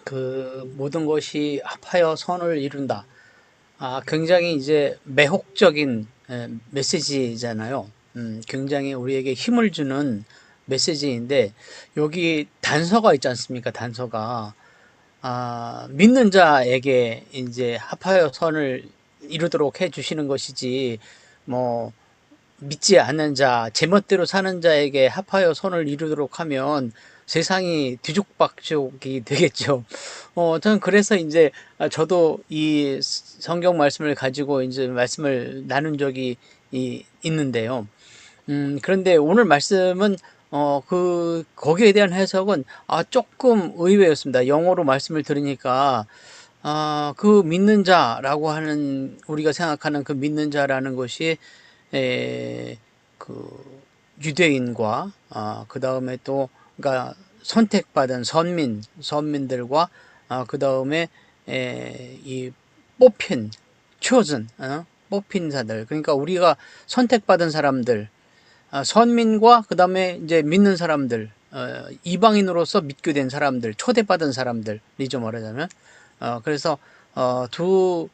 그 모든 것이 합하여 선을 이룬다. 굉장히 이제 매혹적인 메시지잖아요. 굉장히 우리에게 힘을 주는 메시지인데 여기 단서가 있지 않습니까? 단서가 믿는 자에게 이제 합하여 선을 이루도록 해 주시는 것이지 뭐 믿지 않는 자, 제멋대로 사는 자에게 합하여 선을 이루도록 하면 세상이 뒤죽박죽이 되겠죠. 저는 그래서 이제 저도 이 성경 말씀을 가지고 이제 말씀을 나눈 적이 있는데요. 그런데 오늘 말씀은 거기에 대한 해석은 조금 의외였습니다. 영어로 말씀을 들으니까 그 믿는 자라고 하는 우리가 생각하는 그 믿는 자라는 것이 에, 그 유대인과 그 다음에 또 그러니까 선택받은 선민들과 그 다음에 이 뽑힌 chosen 뽑힌 자들 그러니까 우리가 선택받은 사람들 선민과 그 다음에 이제 믿는 사람들 이방인으로서 믿게 된 사람들 초대받은 사람들이죠 말하자면 그래서 두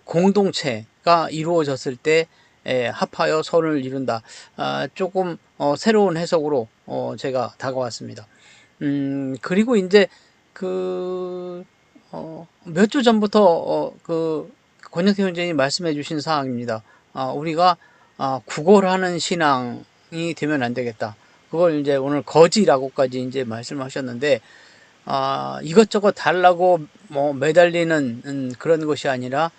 공동체가 이루어졌을 때 합하여 선을 이룬다. 조금 새로운 해석으로 제가 다가왔습니다. 그리고 이제 그 몇 주 전부터 그 권영태 형제님이 말씀해 주신 사항입니다. 우리가 구걸하는 신앙이 되면 안 되겠다. 그걸 이제 오늘 거지라고까지 이제 말씀하셨는데 이것저것 달라고 뭐 매달리는 그런 것이 아니라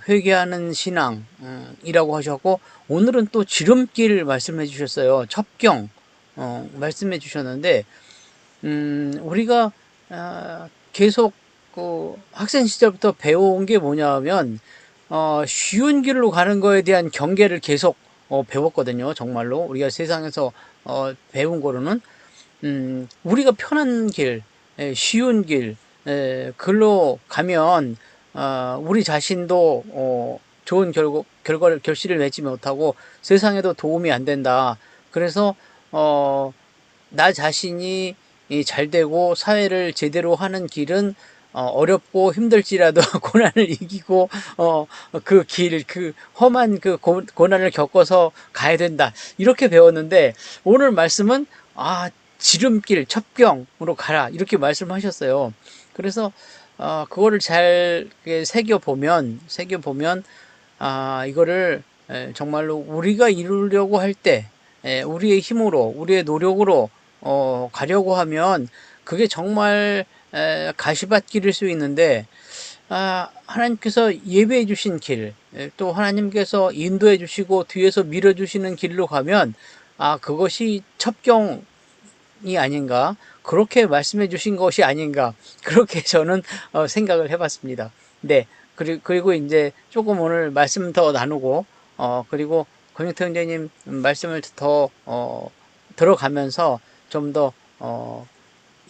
회개하는 신앙이라고 하셨고 오늘은 또 지름길 말씀해 주셨어요. 첩경 말씀해 주셨는데 우리가 계속 그 학생 시절부터 배워온 게 뭐냐면 쉬운 길로 가는 거에 대한 경계를 계속 배웠거든요. 정말로 우리가 세상에서 배운 거로는 우리가 편한 길, 쉬운 길, 글로 가면 우리 자신도 좋은 결실을 맺지 못하고 세상에도 도움이 안 된다. 그래서 나 자신이 잘 되고 사회를 제대로 하는 길은 어렵고 힘들지라도 고난을 이기고 그 험한 그 고난을 겪어서 가야 된다. 이렇게 배웠는데 오늘 말씀은 지름길 첩경으로 가라 이렇게 말씀하셨어요. 그래서 그거를 잘 새겨보면 이거를 정말로 우리가 이루려고 할 때 우리의 힘으로 우리의 노력으로 가려고 하면 그게 정말 가시밭길일 수 있는데 하나님께서 예배해 주신 길, 또 하나님께서 인도해 주시고 뒤에서 밀어 주시는 길로 가면 그것이 첩경이 아닌가, 그렇게 말씀해 주신 것이 아닌가, 그렇게 저는 생각을 해봤습니다. 네, 그리고 이제 조금 오늘 말씀 더 나누고 그리고 권영태 형제님 말씀을 더 들어가면서 좀 더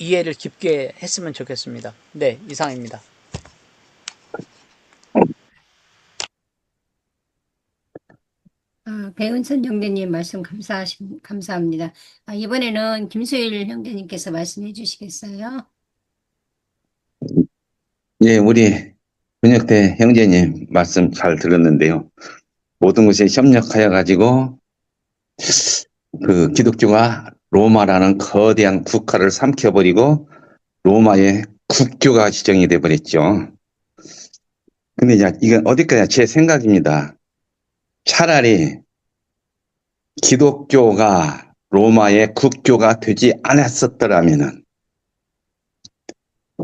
이해를 깊게 했으면 좋겠습니다. 네, 이상입니다. 배은천 형제님 말씀 감사합니다. 이번에는 김수일 형제님께서 말씀해 주시겠어요? 예, 우리 권혁대 형제님 말씀 잘 들었는데요. 모든 것에 협력하여 가지고 그 기독교가 로마라는 거대한 국가를 삼켜버리고 로마의 국교가 지정이 돼 버렸죠. 근데 이제 이건 어디까지나 제 생각입니다. 차라리 기독교가 로마의 국교가 되지 않았었더라면은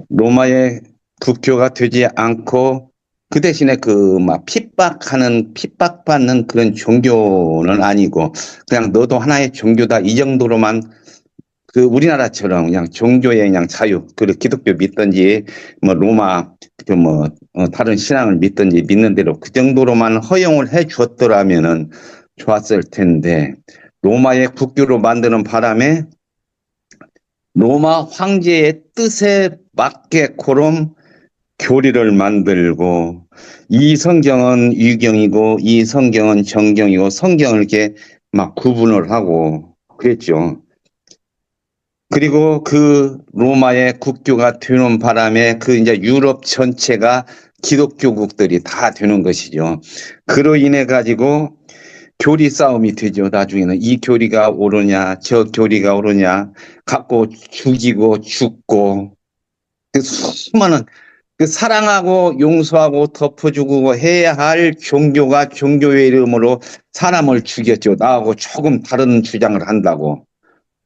로마의 국교가 되지 않고 그 대신에 그 막 핍박받는 그런 종교는 아니고 그냥 너도 하나의 종교다 이 정도로만 그 우리나라처럼 그냥 종교의 그냥 자유, 그리고 기독교 믿든지 뭐 로마 그 다른 신앙을 믿든지 믿는 대로 그 정도로만 허용을 해 주었더라면은 좋았을 텐데 로마의 국교로 만드는 바람에 로마 황제의 뜻에 맞게코름 교리를 만들고 이 성경은 유경이고 이 성경은 정경이고 성경을 이렇게 막 구분을 하고 그랬죠. 그리고 그 로마의 국교가 되는 바람에 그 이제 유럽 전체가 기독교국들이 다 되는 것이죠. 그로 인해 가지고 교리 싸움이 되죠. 나중에는 이 교리가 옳으냐, 저 교리가 옳으냐, 갖고 죽이고 죽고 그 수많은 그 사랑하고 용서하고 덮어주고 해야 할 종교가 종교의 이름으로 사람을 죽였죠. 나하고 조금 다른 주장을 한다고.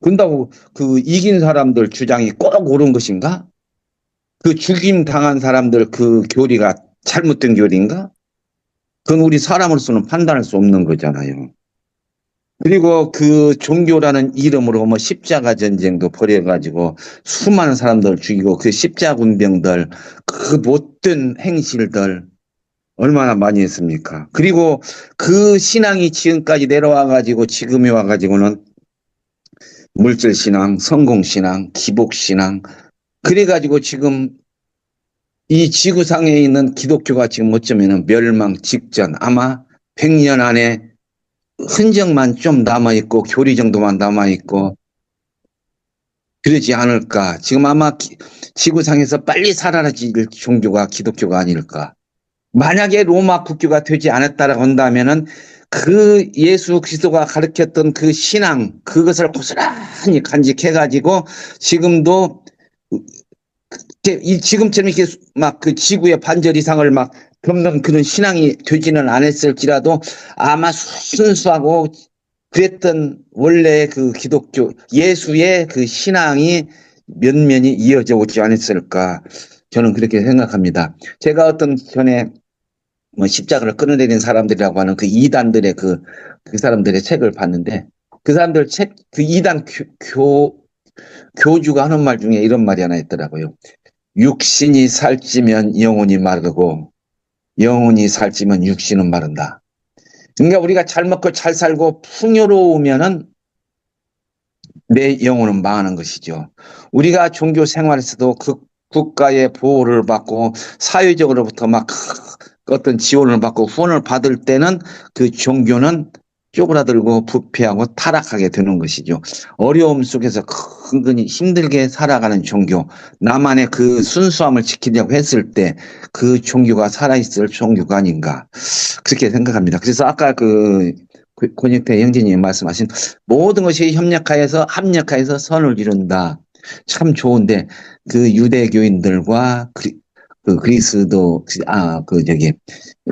그런다고 그 이긴 사람들 주장이 꼭 옳은 것인가? 그 죽임 당한 사람들 그 교리가 잘못된 교리인가? 그건 우리 사람으로서는 판단할 수 없는 거잖아요. 그리고 그 종교라는 이름으로 뭐 십자가 전쟁도 벌여가지고 수많은 사람들 죽이고 그 십자군병들 그 못된 행실들 얼마나 많이 했습니까? 그리고 그 신앙이 지금까지 내려와가지고 지금에 와가지고는 물질신앙, 성공신앙, 기복신앙 그래가지고 지금 이 지구상에 있는 기독교가 지금 어쩌면은 멸망 직전 아마 100년 안에 흔적만 좀 남아있고 교리 정도만 남아있고 그러지 않을까. 지금 아마 지구상에서 빨리 사라질 종교가 기독교가 아닐까. 만약에 로마 국교가 되지 않았다라고 한다면은 그 예수 그리스도가 가르쳤던 그 신앙 그것을 고스란히 간직해가지고 지금도 지금처럼 이렇게 막 그 지구의 반절 이상을 막 덮는 그런 신앙이 되지는 않았을지라도 아마 순수하고 그랬던 원래 그 기독교 예수의 그 신앙이 면면이 이어져 오지 않았을까 저는 그렇게 생각합니다. 제가 어떤 전에 뭐 십자가를 끊어내린 사람들이라고 하는 그 이단들의 그 사람들의 책을 봤는데 그 사람들 책 그 이단 교주가 하는 말 중에 이런 말이 하나 있더라고요. 육신이 살찌면 영혼이 마르고 영혼이 살찌면 육신은 마른다. 그러니까 우리가 잘 먹고 잘 살고 풍요로우면은 내 영혼은 망하는 것이죠. 우리가 종교 생활에서도 그 국가의 보호를 받고 사회적으로부터 막 어떤 지원을 받고 후원을 받을 때는 그 종교는 쪼그라들고 부패하고 타락하게 되는 것이죠. 어려움 속에서 근근히 힘들게 살아가는 종교, 나만의 그 순수함을 지키려고 했을 때 그 종교가 살아있을 종교가 아닌가 그렇게 생각합니다. 그래서 아까 그 권익태 형제님이 말씀하신 모든 것이 합력하여서 선을 이룬다. 참 좋은데 그 유대교인들과 그 그리스도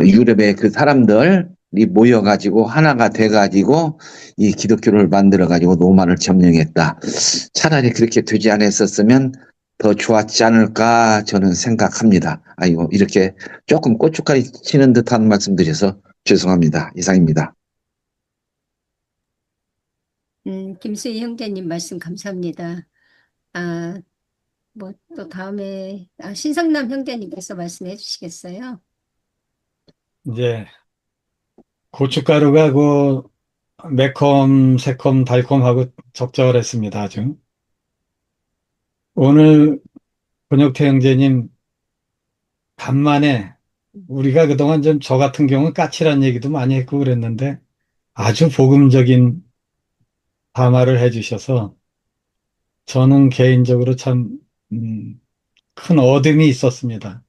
유럽의 그 사람들이 모여가지고 하나가 돼가지고 이 기독교를 만들어가지고 로마를 점령했다. 차라리 그렇게 되지 않았었으면 더 좋았지 않을까 저는 생각합니다. 아이고 이렇게 조금 고춧가루 치는 듯한 말씀드려서 죄송합니다. 이상입니다. 김수희 형제님 말씀 감사합니다. 아, 뭐 또 다음에 신성남 형제님께서 말씀해 주시겠어요? 이제 고춧가루가 그 매콤, 새콤, 달콤하고 적절했습니다. 아주. 오늘 권혁태 형제님 간만에 우리가 그동안 좀 저 같은 경우는 까칠한 얘기도 많이 했고 그랬는데 아주 복음적인 담화를 해주셔서 저는 개인적으로 참 큰 얻음이 있었습니다.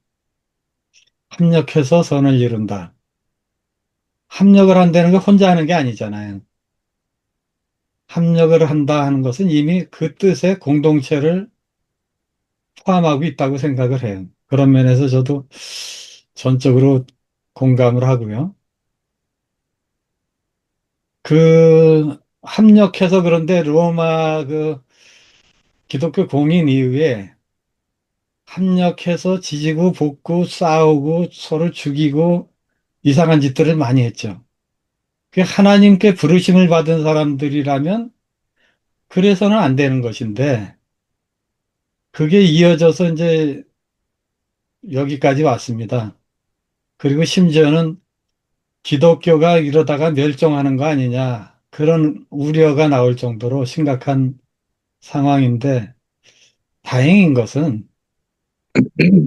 합력해서 선을 이룬다. 합력을 한다는 게 혼자 하는 게 아니잖아요. 합력을 한다 하는 것은 이미 그 뜻의 공동체를 포함하고 있다고 생각을 해요. 그런 면에서 저도 전적으로 공감을 하고요. 그 합력해서 그런데 로마 그 기독교 공인 이후에 합력해서 지지고 볶고 싸우고 서로 죽이고 이상한 짓들을 많이 했죠. 그 하나님께 부르심을 받은 사람들이라면 그래서는 안 되는 것인데 그게 이어져서 이제 여기까지 왔습니다. 그리고 심지어는 기독교가 이러다가 멸종하는 거 아니냐 그런 우려가 나올 정도로 심각한 상황인데 다행인 것은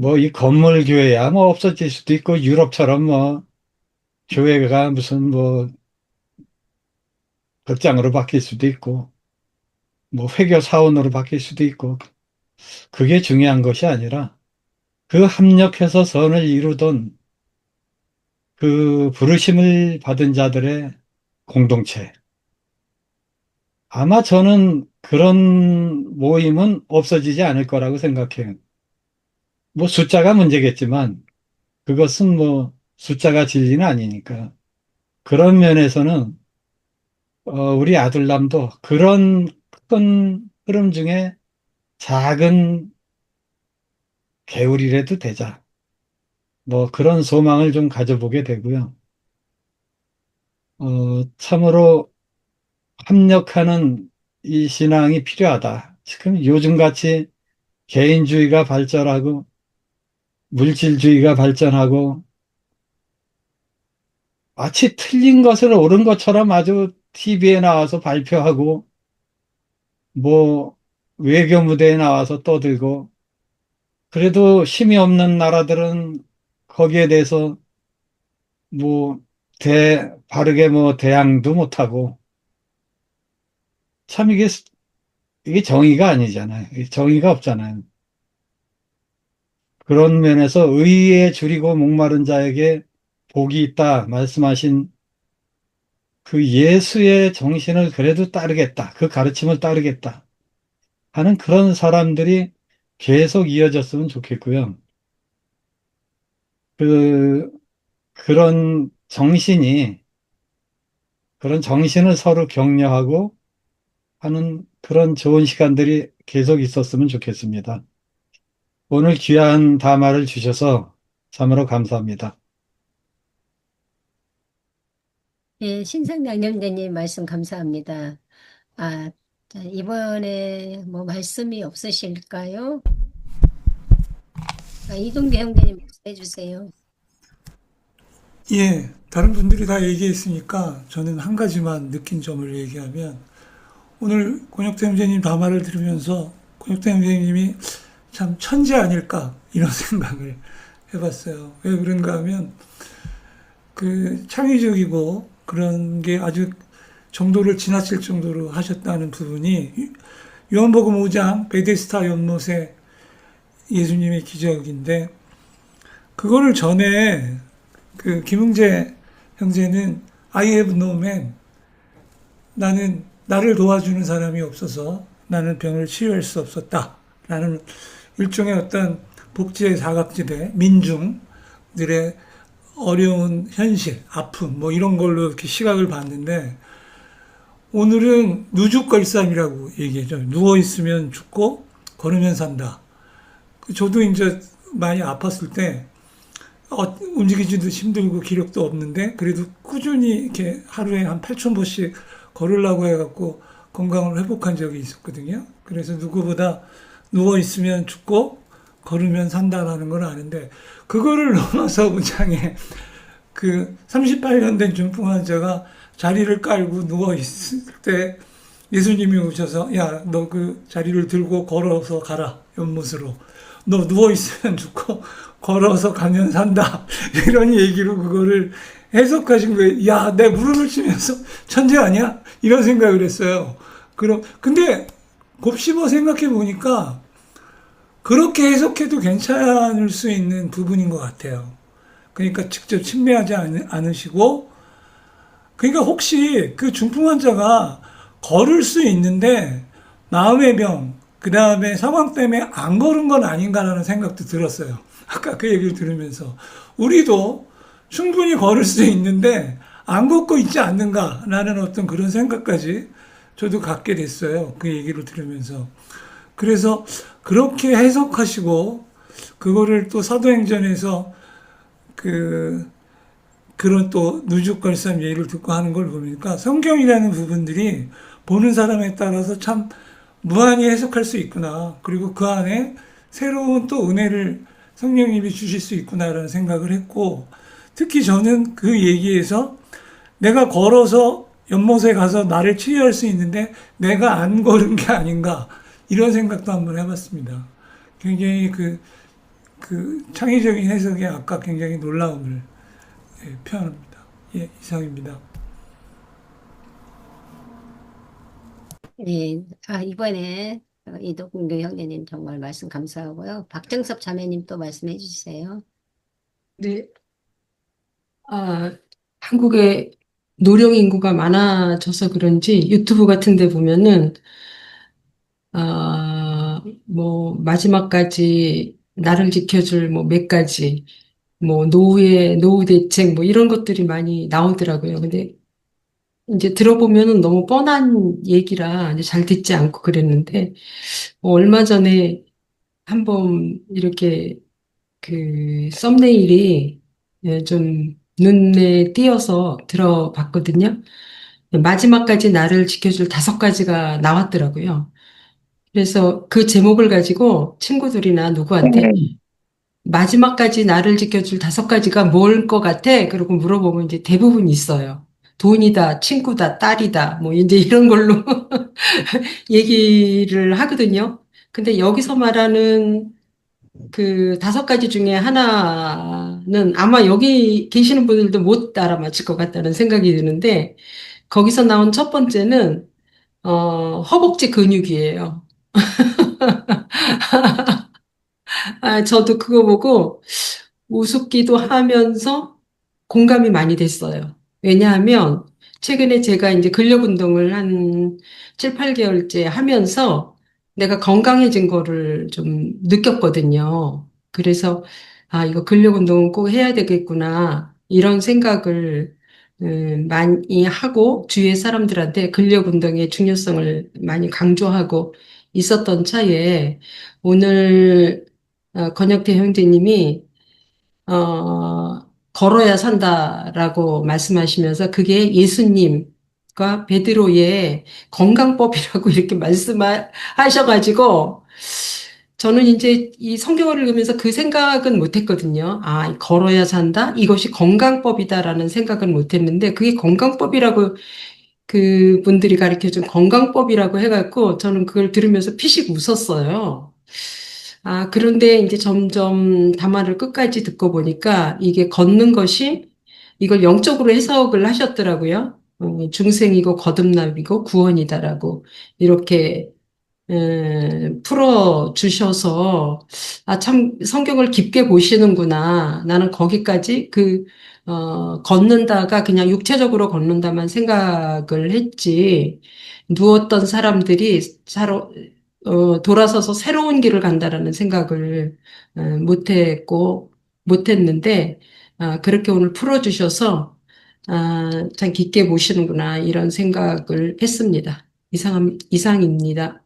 뭐 이 건물 교회야 뭐 없어질 수도 있고 유럽처럼 뭐 교회가 무슨 뭐 극장으로 바뀔 수도 있고 뭐 회교 사원으로 바뀔 수도 있고 그게 중요한 것이 아니라 그 합력해서 선을 이루던 그 부르심을 받은 자들의 공동체. 아마 저는 그런 모임은 없어지지 않을 거라고 생각해요. 뭐 숫자가 문제겠지만 그것은 뭐 숫자가 진리는 아니니까. 그런 면에서는 우리 아들남도 그런 큰 흐름 중에 작은 개울이라도 되자. 뭐 그런 소망을 좀 가져보게 되고요. 참으로 합력하는 이 신앙이 필요하다. 지금 요즘같이 개인주의가 발전하고 물질주의가 발전하고 마치 틀린 것을 옳은 것처럼 아주 TV에 나와서 발표하고 뭐 외교 무대에 나와서 떠들고 그래도 힘이 없는 나라들은 거기에 대해서 뭐 바르게 뭐 대항도 못하고 참 이게 정의가 아니잖아요. 이게 정의가 없잖아요. 그런 면에서 의에 줄이고 목마른 자에게 복이 있다 말씀하신 그 예수의 정신을 그래도 따르겠다. 그 가르침을 따르겠다 하는 그런 사람들이 계속 이어졌으면 좋겠고요. 그, 그런 정신이, 그런 정신을 서로 격려하고 하는 그런 좋은 시간들이 계속 있었으면 좋겠습니다. 오늘 귀한 담화를 주셔서 참으로 감사합니다. 예, 신상남 형제님 말씀 감사합니다. 아, 자, 이번에 뭐 말씀이 없으실까요? 이동규 형제님 말씀해 주세요. 예, 다른 분들이 다 얘기했으니까 저는 한 가지만 느낀 점을 얘기하면 오늘 권혁태 형제님 담화를 들으면서 권혁태 형제님이 참 천재 아닐까 이런 생각을 해봤어요. 왜 그런가 하면 그 창의적이고 그런 게 아주 정도를 지나칠 정도로 하셨다는 부분이 요한복음 5장 베데스다 연못의 예수님의 기적인데 그거를 전에 그 김흥재 형제는 I have no man 나는 나를 도와주는 사람이 없어서 나는 병을 치유할 수 없었다 라는 일종의 어떤 복지의 사각지대 민중들의 어려운 현실 아픔 뭐 이런 걸로 이렇게 시각을 봤는데 오늘은 누죽걸삼이라고 얘기하죠. 누워있으면 죽고 걸으면 산다. 저도 이제 많이 아팠을 때 움직이지도 힘들고 기력도 없는데 그래도 꾸준히 이렇게 하루에 한 8,000보씩 걸으려고 해갖고 건강을 회복한 적이 있었거든요. 그래서 누구보다 누워있으면 죽고 걸으면 산다라는 걸 아는데 그거를 넘어서 문장에 그 38년 된 중풍 환자가 자리를 깔고 누워있을 때 예수님이 오셔서 야, 너 그 자리를 들고 걸어서 가라 연못으로 너 누워있으면 죽고 걸어서 가면 산다 이런 얘기로 그거를 해석하신 거예요. 야, 내 무릎을 치면서 천재 아니야? 이런 생각을 했어요. 근데 곱씹어 생각해 보니까 그렇게 해석해도 괜찮을 수 있는 부분인 것 같아요. 그러니까 직접 침례하지 않으시고, 그러니까 혹시 그 중풍 환자가 걸을 수 있는데 마음의 병, 그 다음에 상황 때문에 안 걸은 건 아닌가라는 생각도 들었어요. 아까 그 얘기를 들으면서. 우리도 충분히 걸을 수 있는데 안 걷고 있지 않는가라는 어떤 그런 생각까지 저도 갖게 됐어요. 그 얘기를 들으면서. 그래서 그렇게 해석하시고 그거를 또 사도행전에서 그런 또 누죽걸삼 예를 듣고 하는 걸 보니까 성경이라는 부분들이 보는 사람에 따라서 참 무한히 해석할 수 있구나. 그리고 그 안에 새로운 또 은혜를 성령님이 주실 수 있구나라는 생각을 했고 특히 저는 그 얘기에서 내가 걸어서 연못에 가서 나를 치유할 수 있는데 내가 안 걸은 게 아닌가 이런 생각도 한번 해봤습니다. 굉장히 그 창의적인 해석에 아까 굉장히 놀라움을 표현합니다. 예, 이상입니다. 예, 이번에 이덕훈교 형제님 정말 말씀 감사하고요. 박정섭 자매님 또 말씀해 주세요. 네, 아, 한국에 노령 인구가 많아져서 그런지 유튜브 같은 데 보면은, 뭐, 마지막까지 나를 지켜줄 뭐 몇 가지, 뭐, 노후 대책 뭐 이런 것들이 많이 나오더라고요. 근데 이제 들어보면은 너무 뻔한 얘기라 이제 잘 듣지 않고 그랬는데, 얼마 전에 한번 이렇게 그 썸네일이 좀 눈에 띄어서 들어봤거든요. 마지막까지 나를 지켜줄 5가지가 나왔더라고요. 그래서 그 제목을 가지고 친구들이나 누구한테 마지막까지 나를 지켜줄 5가지가 뭘 것 같아? 그러고 물어보면 이제 대부분 있어요. 돈이다, 친구다, 딸이다, 뭐 이제 이런 걸로 얘기를 하거든요. 근데 여기서 말하는 그 5가지 중에 하나는 아마 여기 계시는 분들도 못 알아맞힐 것 같다는 생각이 드는데, 거기서 나온 첫 번째는, 허벅지 근육이에요. 저도 그거 보고 우습기도 하면서 공감이 많이 됐어요. 왜냐하면 최근에 제가 이제 근력 운동을 한 7, 8개월째 하면서 내가 건강해진 거를 좀 느꼈거든요. 그래서 이거 근력 운동은 꼭 해야 되겠구나. 이런 생각을 많이 하고 주위의 사람들한테 근력 운동의 중요성을 많이 강조하고 있었던 차에 오늘 권혁태 형제님이 걸어야 산다라고 말씀하시면서 그게 예수님과 베드로의 건강법이라고 이렇게 말씀하셔가지고 저는 이제 이 성경을 읽으면서 그 생각은 못 했거든요. 걸어야 산다? 이것이 건강법이다라는 생각은 못 했는데 그게 건강법이라고 그 분들이 가르쳐준 건강법이라고 해갖고 저는 그걸 들으면서 피식 웃었어요. 그런데 이제 점점 담화를 끝까지 듣고 보니까 이게 걷는 것이 이걸 영적으로 해석을 하셨더라고요. 중생이고 거듭남이고 구원이다라고 이렇게 풀어 주셔서 참 성경을 깊게 보시는구나. 나는 거기까지 걷는다가 그냥 육체적으로 걷는다만 생각을 했지. 누웠던 사람들이 돌아서서 새로운 길을 간다라는 생각을 못했는데 그렇게 오늘 풀어주셔서 참 깊게 보시는구나 이런 생각을 했습니다. 이상입니다.